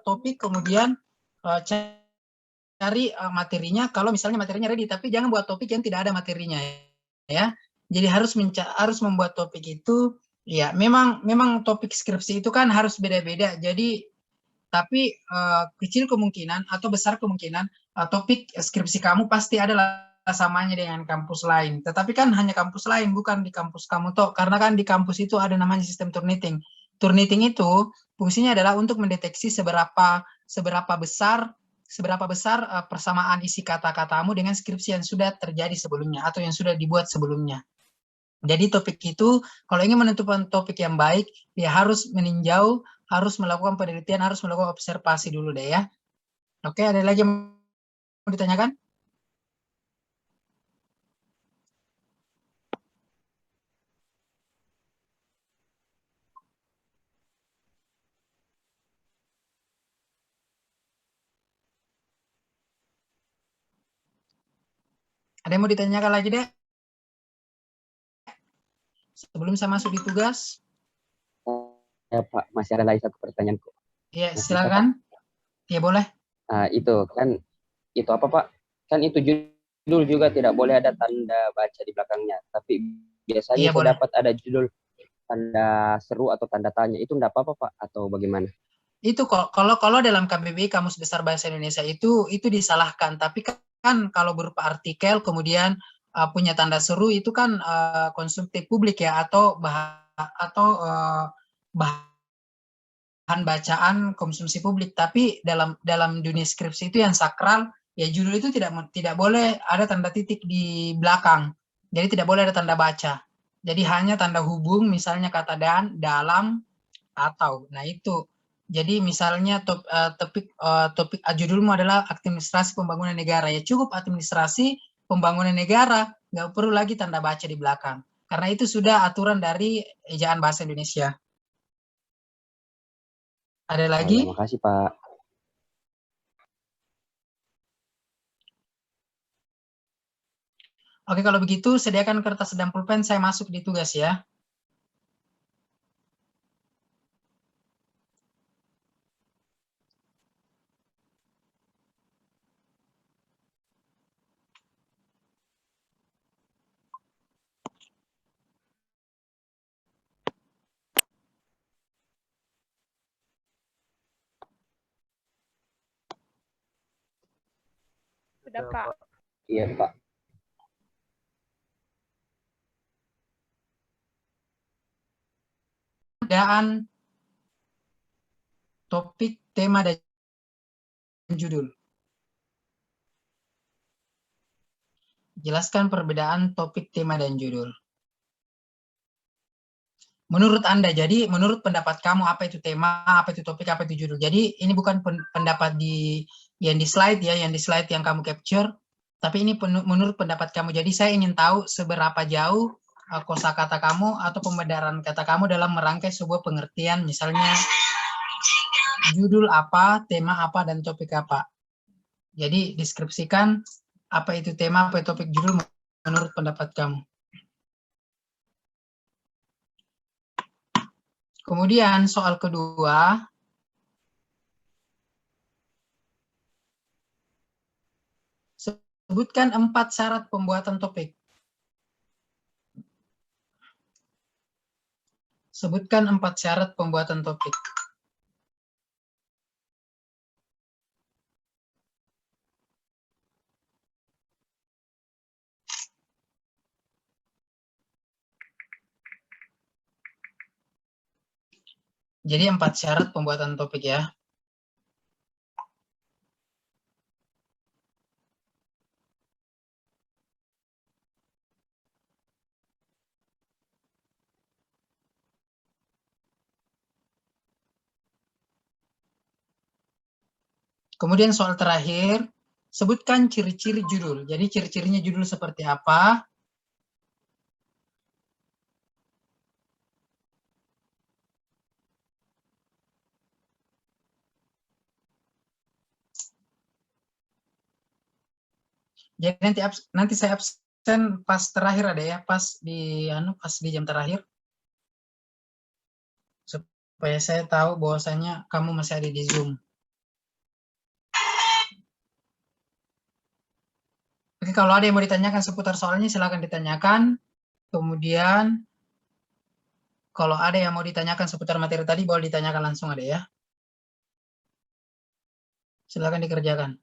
topik, kemudian cari materinya. Kalau misalnya materinya ready, tapi jangan buat topik yang tidak ada materinya, ya. Jadi harus membuat topik itu, ya memang topik skripsi itu kan harus beda-beda. Jadi tapi kecil kemungkinan atau besar kemungkinan topik skripsi kamu pasti adalah samanya dengan kampus lain. Tetapi kan hanya kampus lain, bukan di kampus kamu toh. Karena kan di kampus itu ada namanya sistem Turnitin. Turnitin itu fungsinya adalah untuk mendeteksi seberapa besar persamaan isi kata-katamu dengan skripsi yang sudah terjadi sebelumnya atau yang sudah dibuat sebelumnya. Jadi topik itu, kalau ingin menentukan topik yang baik, dia harus meninjau, harus melakukan penelitian, harus melakukan observasi dulu deh ya. Oke, ada lagi yang mau ditanyakan? Ada yang mau ditanyakan lagi deh? Sebelum saya masuk di tugas? Ya Pak, masih ada lagi satu pertanyaan kok. Ya, silakan. Ya boleh. Itu kan, itu apa Pak? Kan itu judul juga tidak boleh ada tanda baca di belakangnya. Tapi biasanya Iya, saya boleh. dapat ada judul tanda seru atau tanda tanya. Itu enggak apa-apa Pak? Atau bagaimana? Itu kalau dalam KBBI Kamus Besar Bahasa Indonesia itu disalahkan. Tapi kan kalau berupa artikel kemudian punya tanda seru itu kan konsumtif publik ya, atau bahan bacaan konsumsi publik. Tapi dalam dunia skripsi itu yang sakral ya, judul itu tidak boleh ada tanda titik di belakang. Jadi tidak boleh ada tanda baca. Jadi hanya tanda hubung, misalnya kata dan, dalam, atau. Nah itu. Jadi misalnya topik judulmu adalah administrasi pembangunan negara, ya cukup administrasi pembangunan negara, nggak perlu lagi tanda baca di belakang. Karena itu sudah aturan dari Ejaan Bahasa Indonesia. Ada Oh ya, lagi? makasih Pak. Oke, kalau begitu sediakan kertas dan pulpen, saya masuk di tugas ya. Sudah Pak. Iya Pak. Perbedaan topik, tema, dan judul. Jelaskan perbedaan topik, tema, dan judul. Menurut Anda, jadi menurut pendapat kamu apa itu tema, apa itu topik, apa itu judul. Jadi ini bukan pendapat yang di slide ya, yang di slide yang kamu capture, tapi ini menurut pendapat kamu. Jadi saya ingin tahu seberapa jauh kosakata kamu atau pembenaran kata kamu dalam merangkai sebuah pengertian, misalnya judul apa, tema apa, dan topik apa. Jadi deskripsikan apa itu tema, apa itu topik, judul menurut pendapat kamu. Kemudian soal kedua, sebutkan 4 syarat pembuatan topik. Sebutkan 4 syarat pembuatan topik. Jadi 4 syarat pembuatan topik ya. Kemudian soal terakhir, sebutkan ciri-ciri judul. Jadi ciri-cirinya judul seperti apa. Jadi nanti saya absen pas terakhir ada ya, pas di jam terakhir. Supaya saya tahu bahwasanya kamu masih ada di Zoom. Oke, kalau ada yang mau ditanyakan seputar soalnya silakan ditanyakan. Kemudian kalau ada yang mau ditanyakan seputar materi tadi boleh ditanyakan langsung ada ya. Silakan dikerjakan.